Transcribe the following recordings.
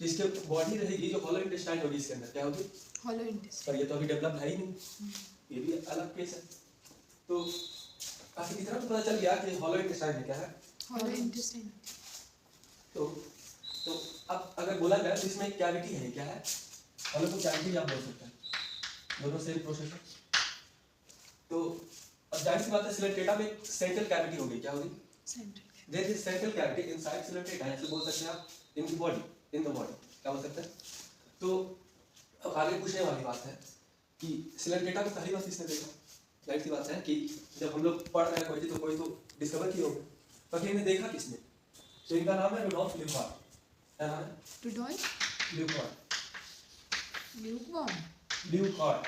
तो इसके बॉडी रहेगी जो हॉलो इंटेस्टाइन होगी, इसके अंदर क्या होगी, हॉलो इंटेस्टाइन। पर ये तो अभी डेवलप है ही नहीं, ये भी अलग केस है। तो काफी इतना तो पता चल गया कि हॉलो इंटेस्टाइन में क्या है, हॉलो इंटेस्टाइन। तो अब अगर बोला जाए तो इसमें कैविटी है, क्या है, हॉलो को कैविटी आप बोल सकते हैं, दोनों सेम प्रोसेस है। तो अब जाहिर सी बात है सिलेंट्रेटा में सेंट्रल कैविटी होगी, क्या होगी, central. There is central cavity inside Coelenterata, ऐसे बोल सकते हैं आप, in the body, in the body, क्या बोल सकते हैं। तो अब आगे पूछने वाली बात है कि सिलेंट्रेटा को पहली बार किसने देखा, जाहिर सी बात है कि जब हम लोग पढ़ रहे हैं कोई तो डिस्कवर किया होगा, पर इन्हें देखा किसने, तो इनका नाम है रुडोल्फ ल्यूकार्ट। क्या नाम है, रुडोल्फ ल्यूकार्ट, ल्यूकवॉर्म। ल्यूकार्ट।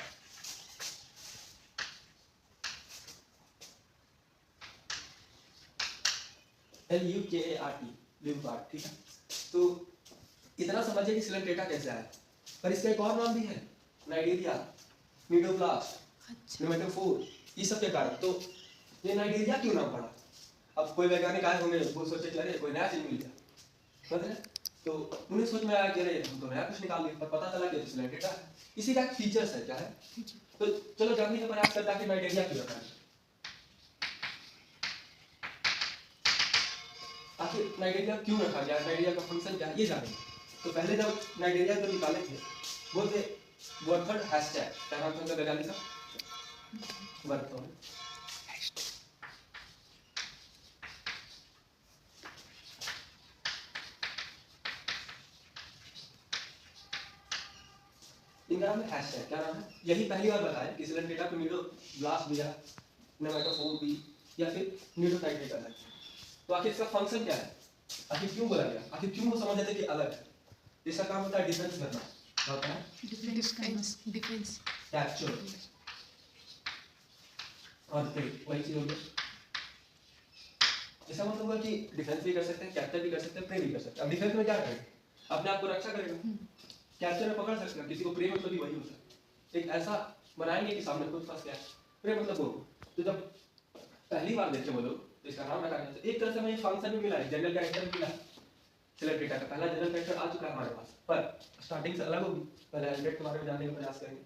LUKART, ल्यूकार्ट, ठीक है। तो इतना समझिए कि सिलेंट्रेटा कैसे आया, पर इसका एक और नाम भी है, नाइजीरिया, नीडोब्लास्ट, अच्छा। नेमेटोफोर, ये सब के कारण। तो ये नाइजीरिया क्यों नाम पड़ा, अब कोई वैज्ञानिक आए होंगे वो सोचे कि अरे कोई नया चीज मिल गया, मतलब तो उन्हें सोच में आया कि अरे हम तो नया कुछ निकाल लिया, पर पता चला कि सिलेंट्रेटा है, इसी का एक फीचर्स है, क्या है। तो चलो जानने का प्रयास करते हैं कि नाइजीरिया क्यों रखा है, आखिर नाइजीरिया क्यों रखा गया, नाइजीरिया का फंक्शन क्या है, ये जानेंगे। तो पहले जब नाइजीरिया को निकाले थे वो थे बर्थवर्ड हैशटैग, क्या नाम था उनका वैज्ञानिक का, बर्थवर्ड। इनका नाम है हैशटैग, क्या नाम है, यही पहली बार बताया कि सिलेंट्रेटा को नीडोब्लास्ट दिया, नेमेटोफोर भी, या फिर नीडोटाइट भी करना है। तो आखिर इसका फंक्शन क्या है, आखिर क्यों बोला गया, आखिर क्यों वो समझ लेते कि अलग है। इसका काम होता है डिफेंस करना, क्या होता है, डिफेंस। कैप्चर और प्रे, वही चीज हो गई। इसका मतलब हुआ कि डिफेंस भी कर सकते हैं, कैप्चर भी कर सकते हैं, प्रे भी कर सकते हैं। अब डिफेंस में क्या करेंगे, अपने आप को रक्षा करेगा, कैप्चर में पकड़ सकते हैं, किसी को प्रे मतलब भी वही होता है, एक ऐसा बनाएंगे कि सामने खुद फंस गया, प्रे मतलब वो। तो जब पहली बार देखे वो लोग तो इसका नाम रखा गया, तो एक तरह से हमें फंक्शन भी मिला है, जनरल कैरेक्टर भी मिला है, सिलेंट्रेटा का पहला जनरल कैरेक्टर आ चुका है हमारे पास, पर स्टार्टिंग से अलग होगी, पहले एल्ब्रेट के बारे में जानने का प्रयास करेंगे।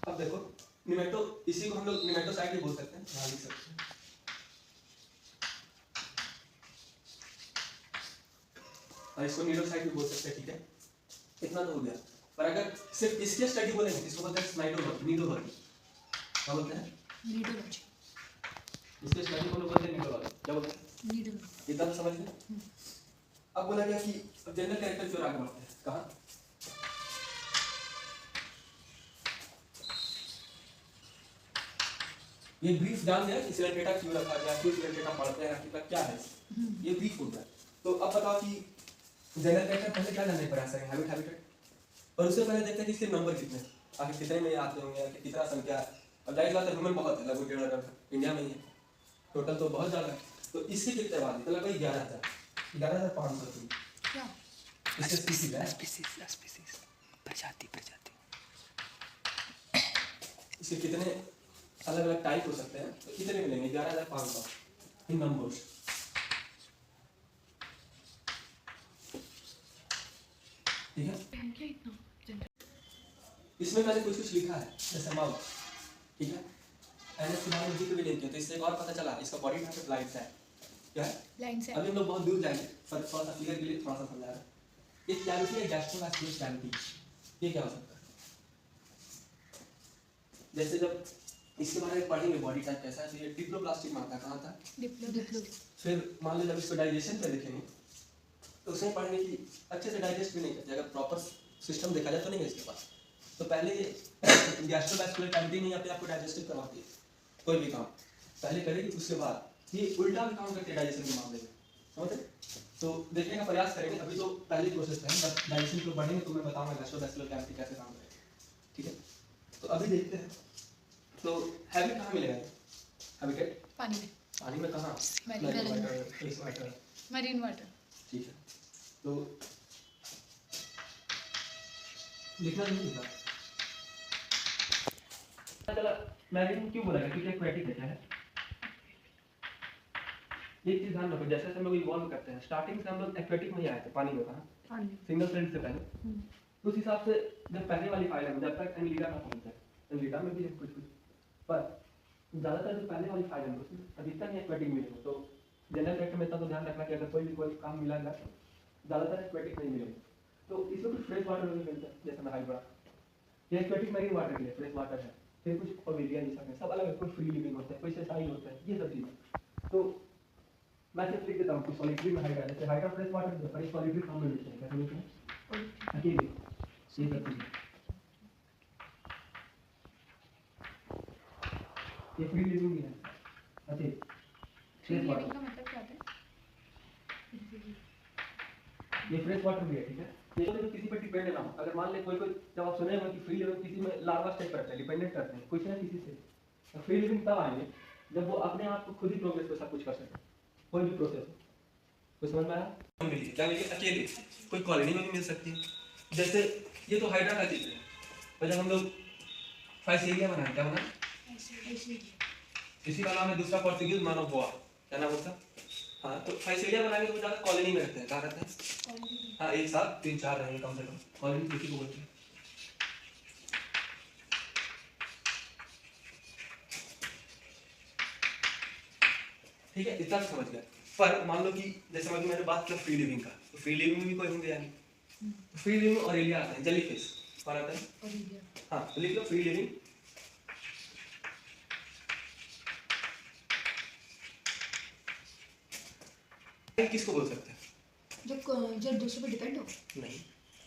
अब देखो निमेटो, इसी को हम लोग निमेटोसाइट भी बोल सकते हैं, यहाँ लिख सकते हैं, और इसको नीडोसाइट भी बोल सकते हैं, ठीक है, इतना तो हो गया। पर अगर सिर्फ इसके स्टडी बोलेंगे इसको बोलते हैं स्नाइडोलॉजी, नीडोलॉजी, क्या बोलते हैं, नीडोलॉजी। इसके स्टडी को लोग बोलते हैं नीडोलॉजी, क्या बोलते हैं, नीडोलॉजी। इतना तो समझ गए। अब बोला गया कि अब जनरल कैरेक्टर क्यों आगे बढ़ते हैं, कहाँ, ये ब्रीफ जान गया कि सिलेंट्रेटा क्यों रखा गया, क्यों सिलेंट्रेटा पढ़ते हैं, आखिर क्या है, ये ब्रीफ हो गया। तो अब बताओ कि जनरल कैरेक्टर पहले क्या जानने का प्रयास करेंगे, हैबिट, हैबिटेट, और उससे पहले देखते हैं कि इसके नंबर कितने हैं, आखिर कितने में आते होंगे, आखिर कितना संख्या है। अब जाहिर बात है ह्यूमन बहुत है, लगभग 1.5 अरब इंडिया में ही है, टोटल तो बहुत ज़्यादा है। तो इसके कितने बाद मतलब कोई 11,500 क्या इसके स्पीसीज है, स्पीसीज, प्रजाति, इसके कितने अलग अलग टाइप हो सकते हैं, तो कितने मिलेंगे, 11,500 इन नंबर्स। ठीक है, इसमें मैंने कुछ कुछ लिखा है, जैसे माउथ, ठीक है, एनएस के बारे में जिक्र भी नहीं किया, तो इससे एक और पता चला इसका बॉडी टाइप लाइट है, क्या है, लाइन से। अभी हम लोग बहुत दूर जाएंगे, पर थोड़ा सा क्लियर के लिए थोड़ा सा समझा रहा है। ये कैविटी है गैस्ट्रोवैस्कुलर कैविटी, ये क्या हो सकता है, जैसे जब इसके बारे में पढ़ेंगे बॉडी टाइप कैसा है, तो ये डिप्लोप्लास्टिक मानता है, कहाँ था, डिप्लो। फिर मान लो जब इसको डाइजेशन पे देखेंगे तो उसमें पढ़ने की अच्छे से डाइजेस्ट भी नहीं करते, अगर प्रॉपर सिस्टम देखा जाए तो नहीं है इसके पास। तो पहले गैस्ट्रोवैस्कुलर कैविटी नहीं अपने आप को डाइजेस्टिव करवाती है, कोई भी काम पहले करेगी, उसके बाद ये उल्टा भी काम करते हैं डाइजेशन के मामले में, समझे। तो देखने का प्रयास करेंगे, अभी तो पहली प्रोसेस है, बट डाइजेशन को बढ़ेंगे तो मैं बताऊंगा गैस्ट्रोवैस्कुलर कैविटी कैसे काम करेगी, ठीक है। तो अभी देखते हैं, तो हैबिट कहाँ मिलेगा, हैबिटेट पानी में। पानी में कहाँ, मरीन वाटर। ठीक है, तो लिखना नहीं लिखा, चला मैंने क्यों बोला क्योंकि एक्वेटिक है, क्या है, एक चीज ध्यान रखो, जैसे हम लोग इवॉल्व करते हैं, स्टार्टिंग से हम लोग एक्वेटिक में ही आए थे, पानी में था, पानी सिंगल सेल से पहले। तो उस हिसाब से जब पहले वाली फाइल है, जब तक एनलीडा का पहुंचा है, एनलीडा में भी है कुछ कुछ, पर ज्यादातर जो पहले वाली फाइल है उसमें अधिकतर ही एक्वेटिक मिलेगा। तो जनरल फैक्ट में इतना तो ध्यान रखना कि अगर कोई काम मिलेगा तो ज्यादातर एक्वेटिक नहीं मिलेगा। तो इसमें कुछ फ्रेश वाटर भी मिलता है, जैसे मैं हाइड्रा, ये एक्वेटिक मैरीन वाटर के लिए फ्रेश वाटर है, फिर कुछ ओवेलिया ये सब है, सब अलग अलग, कोई फ्री लिविंग होता है, कोई सेसाइल होता है, ये सब चीज़। तो मैं सिर्फ लिख देता हूँ कुछ सॉलिटरी में हाइड्रा, जैसे हाइड्रा फ्रेश वाटर है, पर एक सॉलिटरी फॉर्म में मिलता है, कैसे मिलता है अकेले, ये सब चीज़ें, ये फ्री लिविंग भी है। अच्छा फ्रेश वाटर, का मतलब क्या होता है? ये फ्रेश वाटर भी है, ठीक है। ये तो किसी पर डिपेंड ना हो, अगर मान ले कोई जब आप सुने होंगे कि फ्री लिविंग किसी में लार्वा स्टेज करते हैं, डिपेंडेंट करते हैं कुछ ना किसी से, तो फ्री लिविंग तब आएंगे जब वो अपने आप को खुद ही प्रोग्रेस पे सब कुछ कर सके, कोई भी प्रोसेस हो। कुछ समझ में आया? मिलिए क्या मिलिए अकेले, कोई कॉलोनी में भी मिल सकती है। जैसे ये तो हाइड्रा का चित्र है, और जब हम लोग फाइसेरिया बनाए, क्या बना, इसी वाला में दूसरा पोर्तुगीज मानव हुआ, क्या नाम उसका, हाँ, तो फाइसेरिया बनाएंगे तो ज्यादा कॉलोनी में रहते हैं, कहाँ रहते हैं, हाँ, एक साथ 3-4 रहेंगे कम से कम, कॉलोनी किसी को बोलते हैं। ठीक है, इतना समझ गया। पर मान लो कि जैसे मैंने बात किया फ्री लिविंग का, तो फ्री लिविंग में भी कोई होंगे यानी, तो फ्री लिविंग और एलिया आते हैं, जेलीफिश कौन आता है, हाँ, तो लिख लो फ्री लिविंग, किसको बोल सकते हैं, जो दूसरे पे डिपेंड हो, नहीं,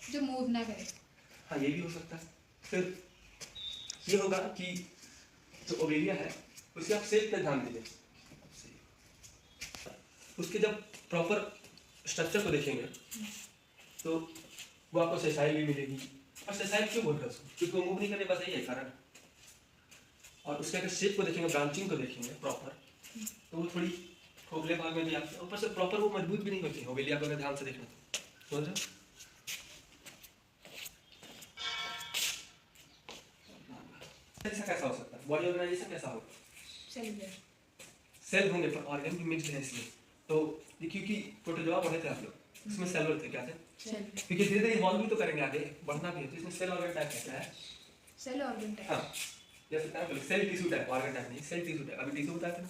जो मूव ना करे। हाँ ये भी हो सकता है। फिर ये होगा कि जो ओवेलिया है उसके आप सेल पे ध्यान दीजिए, उसके जब प्रॉपर स्ट्रक्चर को देखेंगे तो वो आपको सेसाइल भी मिलेगी। और सेसाइल क्यों बोल रहे हैं उसको, क्योंकि वो मूव नहीं करने, बस यही है कारण। और उसके अगर शेप को देखेंगे, ब्रांचिंग को देखेंगे प्रॉपर, तो वो थोड़ी खोखले भाग में भी आती है, ऊपर से प्रॉपर वो मजबूत भी नहीं होती है ओवेलिया को, अगर ध्यान से देखना तो समझ रहे हो? ऐसा कैसा हो सकता है, बॉडी ऑर्गेनाइजेशन कैसा होगा, सेलुलर, सेल होंगे पर ऑर्गन भी मिक्स्ड है इसलिए। तो ये क्योंकि प्रोटोजोआ पढ़े थे आप लोग, उसमें सेलुलर थे, क्या थे, सेल, क्योंकि धीरे धीरे इवॉल्व भी तो करेंगे आगे, बढ़ना भी है, तो इसमें सेल ऑर्गन टाइप कहता है, सेल ऑर्गन टाइप। हाँ, जैसे क्या बोले cell tissue type, organ type नहीं, सेल टिश्यू टाइप, अभी टिश्यू बताया था ना,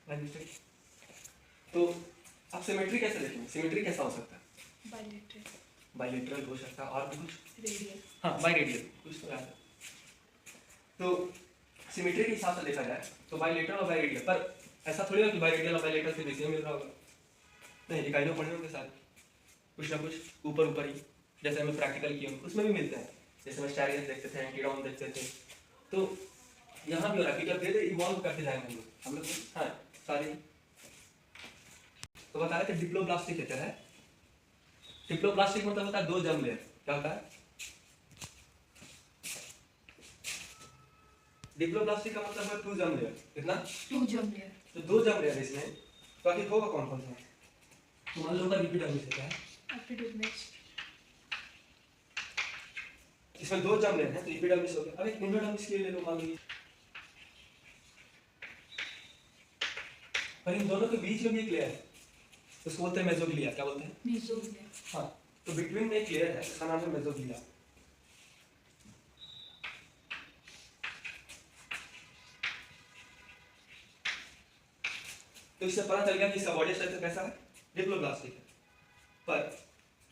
बाय मिस्टेक। तो आप सिमेट्री कैसे देखेंगे, सिमेट्री कैसा हो सकता है, बायलेटरल, बाइलेटरल हो सकता है, और भी कुछ, रेडियल, हाँ बाइरेडियल कुछ तो याद है। तो सिमेट्री के हिसाब से देखा जाए तो बाइलेटरल और बाइरेडियल, पर ऐसा थोड़ी है कि बाइरेडियल और बाइलेटरल से बेसिक मिल रहा होगा, नहीं, इकाइयों पढ़े होंगे साथ कुछ ना कुछ ऊपर ऊपर ही, जैसे हमें प्रैक्टिकल किए होंगे उसमें भी मिलते हैं, जैसे हम स्टायरियस देखते थे, एंटीडॉन देखते थे। तो यहाँ भी हो रहा है कि जब धीरे इवॉल्व करते जाएंगे हम लोग, हाँ सारे। तो बता रहे थे डिप्लोब्लास्टिक क्या है, डिप्लोब्लास्टिक मतलब होता है दो जर्म लेयर, क्या होता है, डिप्लोब्लास्टिक का मतलब है 2 जर्म लेयर, कितना, 2 जर्म लेयर, तो 2 जर्म लेयर इसमें, तो आखिर होगा कौन कौन सा, तो मान लो का एपिडर्मिस है, क्या है, एपिडर्मिस, इसमें 2 जर्म लेयर है तो एपिडर्मिस हो गया। अब एक एंडोडर्मिस के लिए ले लो, मान लीजिए, पर इन दोनों के बीच में भी एक लेयर है, उसको बोलते हैं मेसोग्लिया, क्या बोलते हैं, मेसोग्लिया, हाँ, तो बिटवीन में एक लेयर है, उसका नाम है मेसोग्लिया। तो इससे पता चल गया कि इसका बॉडी स्ट्रक्चर कैसा है, डिप्लोब्लास्टिक है। पर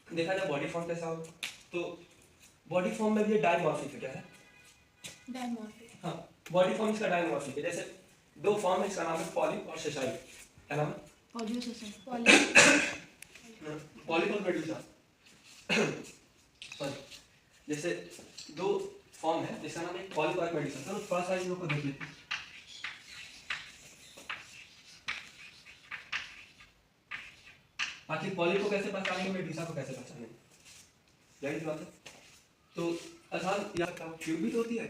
देखा जाए बॉडी फॉर्म कैसा होगा, तो बॉडी फॉर्म में भी ये डायमॉर्फिक है, क्या है, डायमॉर्फिक, हाँ, बॉडी फॉर्म इसका डायमॉर्फिक है, जैसे 2 फॉर्म है, इसका नाम है पॉलिप और सेसाइल, क्या नाम है, पॉलियोसेसन, पॉलिप और मेडुसा, सॉरी, जैसे 2 फॉर्म है जिसका नाम है पॉलिप और मेडुसा। चलो थोड़ा सा इन लोगों को देख लेते हैं। आखिर पॉलिप को कैसे पहचानेंगे, मेडुसा को कैसे पहचानेंगे, यही बात है। तो आसान याद रखो, ट्यूब भी तो होती है,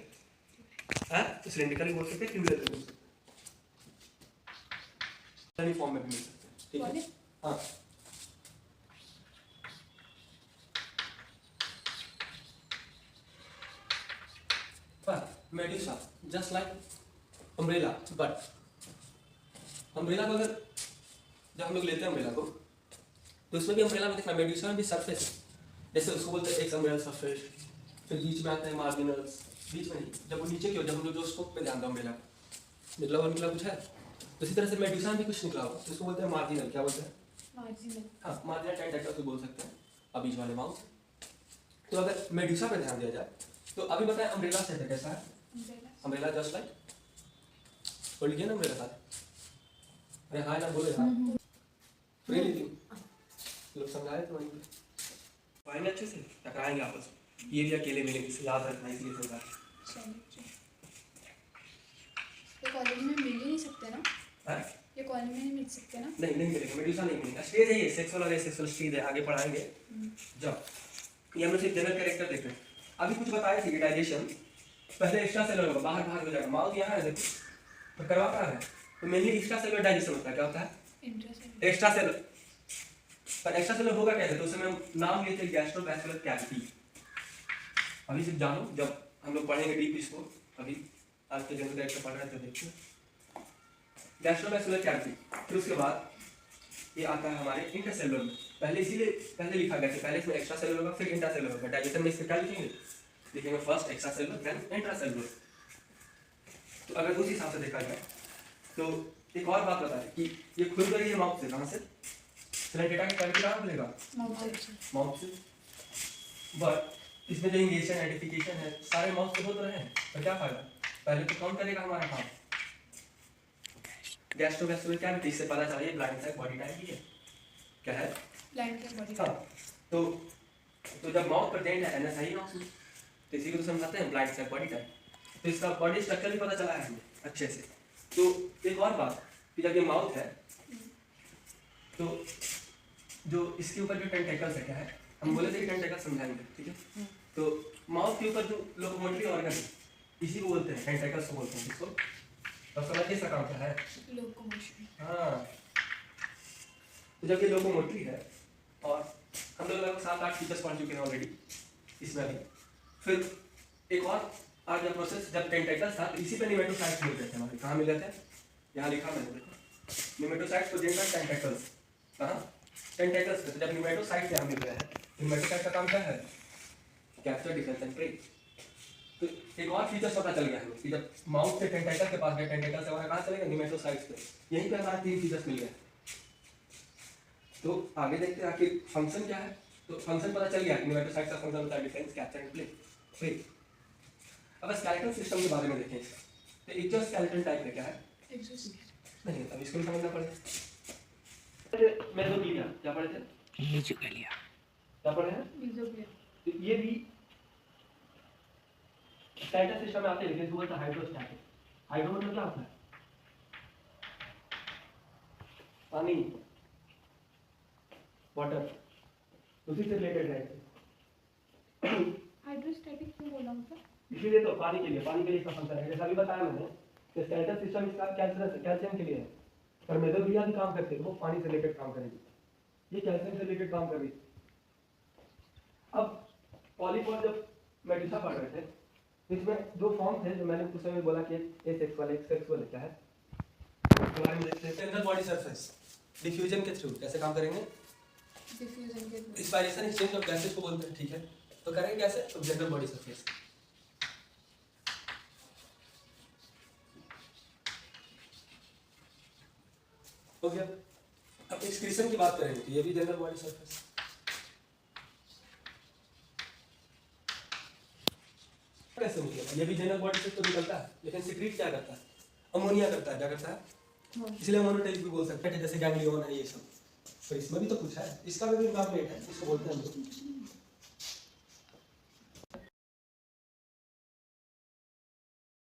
हैं, तो सिलेंडरिकल ही बोल सकते हैं, ट्यूबलेस भी बोल सकते हैं, फॉर्म में भी मिल सकते हैं, ठीक है, हाँ। पर Medusa just like umbrella, but umbrella को अगर जब हम लोग लेते हैं अम्ब्रेला को तो उसमें भी अम्ब्रेला में देखना मेड्यूसा में भी सरफेस है, जैसे उसको बोलते हैं एक अम्ब्रेला सरफेस, फिर बीच में आते हैं मार्जिनल्स, बीच में नहीं, जब वो नीचे की ओर, जब हम लोग जो स्कोप पे ध्यान दें अम्ब्रेला निकला हुआ निकला कुछ है, तो इसी तरह से मेड्यूसा में भी कुछ निकला हुआ तो उसको बोलते हैं मार्जिनल। क्या बोलते हैं? मार्जिनल। हाँ, मार्जिनल टेंटेकल्स भी बोल सकते हैं, अब बीच वाले माउथ। तो अगर मेड्यूसा पे ध्यान दिया जाए तो अभी बताएं अम्ब्रेला से कैसा है? अम्ब्रेला। अम्ब्रेला जस्ट लाइक बोल लीजिए ना अम्ब्रेला साथ। अरे हाँ ना बोले हाँ फ्रीली थी लोग समझाए तो वहीं पे पाएंगे अच्छे से टकराएंगे आपस में, ये भी अकेले मिलेंगे, इसे याद रखना इसलिए समझा। चलिए ये कॉलेज में मिल ही नहीं सकते ना? हाँ? ये कॉलेज में नहीं मिल सकते ना? नहीं नहीं मिलेगा, मेड्यूसा नहीं मिलेगा। स्टेज है ये, सेक्सुअल और एसेक्सुअल स्टेज है, आगे पढ़ाएंगे जब। ये हम लोग सिर्फ जनरल कैरेक्टर देख रहे हैं। अभी कुछ बताए थे कि डाइजेशन पहले एक्स्ट्रा सेलुलर होगा, बाहर बाहर हो जाएगा, माउथ यहाँ है देखो तो करवा पा रहा है, तो मेनली एक्स्ट्रा सेलुलर डाइजेशन होता है। क्या होता है? इंटरेस्ट। Extra cellular. पर एक्स्ट्रा सेलुलर होगा कैसे? तो उसमें हम नाम लेते हैं गैस्ट्रोवैस्कुलर कैविटी। अभी सिर्फ जानो, जब हम लोग पढ़ेंगे डीप इसको, अभी आज के जनरल कैरेक्टर पढ़ रहे थे देखिए गैस्ट्रोवैस्कुलर कैविटी। फिर उसके बाद ये आता है हमारे इंटरसेलुलर में, पहले इसीलिए पहले लिखा गया कि पहले इसमें एक्स्ट्रा सेलुलर होगा फिर इंट्रासेलुलर होगा। डाइजेशन में इसके क्या लिखेंगे? लिखेंगे first extracellular then intracellular. तो अगर उस हिसाब से देखा जाए तो एक और बात बता कि ये खुल रही है माउथ से, कहाँ से? डेटा की कैविटी कहाँ खुलेगा? माउथ से। बट इसमें जो इंगेशन आइडेंटिफिकेशन है सारे माउथ से हो तो रहे हैं, पर क्या फायदा? पहले तो कौन करेगा हमारा काम? Gastrovascular cavity. इससे पता चला ये ब्लाइंड साइड बॉडी टाइप ही है। क्या है? ब्लाइंड के बॉडी। हाँ, तो जब माउथ प्रेजेंट है एनएस आई नॉक्स में, तो इसी को तो समझाते हैं ब्लाइंड साइड बॉडी टाइप। तो इसका बॉडी स्ट्रक्चर भी पता चला है हमें अच्छे से। तो एक और बात कि जब ये माउथ है तो जो इसके ऊपर जो टेंटेकल्स है, क्या है? हम बोले थे कि टेंटेकल्स समझाएंगे, ठीक है? तो माउथ के ऊपर जो लोकोमोटरी ऑर्गन है इसी को बोलते हैं, टेंटेकल्स को बोलते हैं। इसको तो समझिए इसका काम क्या है? लोकोमोशन। हाँ, तो जब ये लोकोमोटरी है और हम लोग लगभग 7-8 फीचर्स पढ़ चुके हैं ऑलरेडी इसमें भी। फिर एक और आ गया प्रोसेस, जब टेंटेकल्स था तो इसी पे निमेटोसाइट्स मिल गए थे हमारे। कहाँ मिल गए थे? यहाँ लिखा मैंने, देखो निमेटोसाइट्स प्रेजेंट टेंटेकल्स। कहाँ? टेंटेकल्स पे। तो जब निमेटोसाइट्स यहाँ मिल गया है, निमेटोसाइट का काम क्या है? Capture, defence and prey. तो एक और फीचर्स पता चल गया हमें कि जब माउथ से टेंटेकल के पास गए, टेंटेकल से हमारा कहाँ चलेगा? निमेटोसाइट्स पे। यहीं पे हमारा 3 फीचर्स मिल गए। तो आगे देखते हैं आखिर फंक्शन क्या है। तो फंक्शन पता चल गया कि निमेटोसाइट्स का फंक्शन होता है डिफेंस, कैप्चर एंड प्ले। अब स्केलेटल सिस्टम के बारे में देखें। तो एक्सोस्केलेटन टाइप में क्या है? नहीं, अब इसको समझना पड़ेगा। मेसोग्लिया क्या पढ़े थे? मीजोग्लिया। क्या पढ़े हैं? मीजोग्लिया। तो ये भी स्केलेटल सिस्टम में आते हैं, लेकिन इसको बोलते हैं हाइड्रोस्टैटिक। हाइड्रो मतलब क्या होता है? पानी, वाटर, उसी से रिलेटेड है। हाइड्रोस्टैटिक क्यों बोला मतलब? इसीलिए तो पानी के लिए इसका फंक्शन है। जैसा अभी बताया मैंने कि स्केलेटल सिस्टम इसका कैल्शियम के लिए है, पर मेसोग्लिया भी काम करते हैं, वो पानी से रिलेटेड काम करेगी। ये कैल्शियम से रिलेटेड काम कर रही है। अब पॉलीपॉड जब मेडुसा पढ़ रहे थे तो इसमें दो फॉर्म थे जो मैंने उस समय बोला कि एसेक्सुअल, एक सेक्सुअल। क्या है? इसके बारे में देखते हैं। इंटर बॉडी सरफेस डिफ्यूजन के थ्रू कैसे काम करेंगे? डिफ्यूजन के through. Inspiration exchange of gases को बोलते हैं, ठीक है? तो करेंगे कैसे? तो जनरल बॉडी सरफेस। हो गया। अब एक्सक्रीशन की बात करेंगे तो ये भी जनरल बॉडी सरफेस। कैसे निकलेगा? ये भी जनरल बॉडी से तो निकलता है, लेकिन सिक्रीट क्या करता है? अमोनिया करता है। क्या करता है? इसलिए मोनोटेलिक भी बोल सकते हैं, जैसे गैंग्लियन है ये सब। तो इसमें भी तो कुछ है, इसका भी नाम लेट है, इसको बोलते हैं हम लोग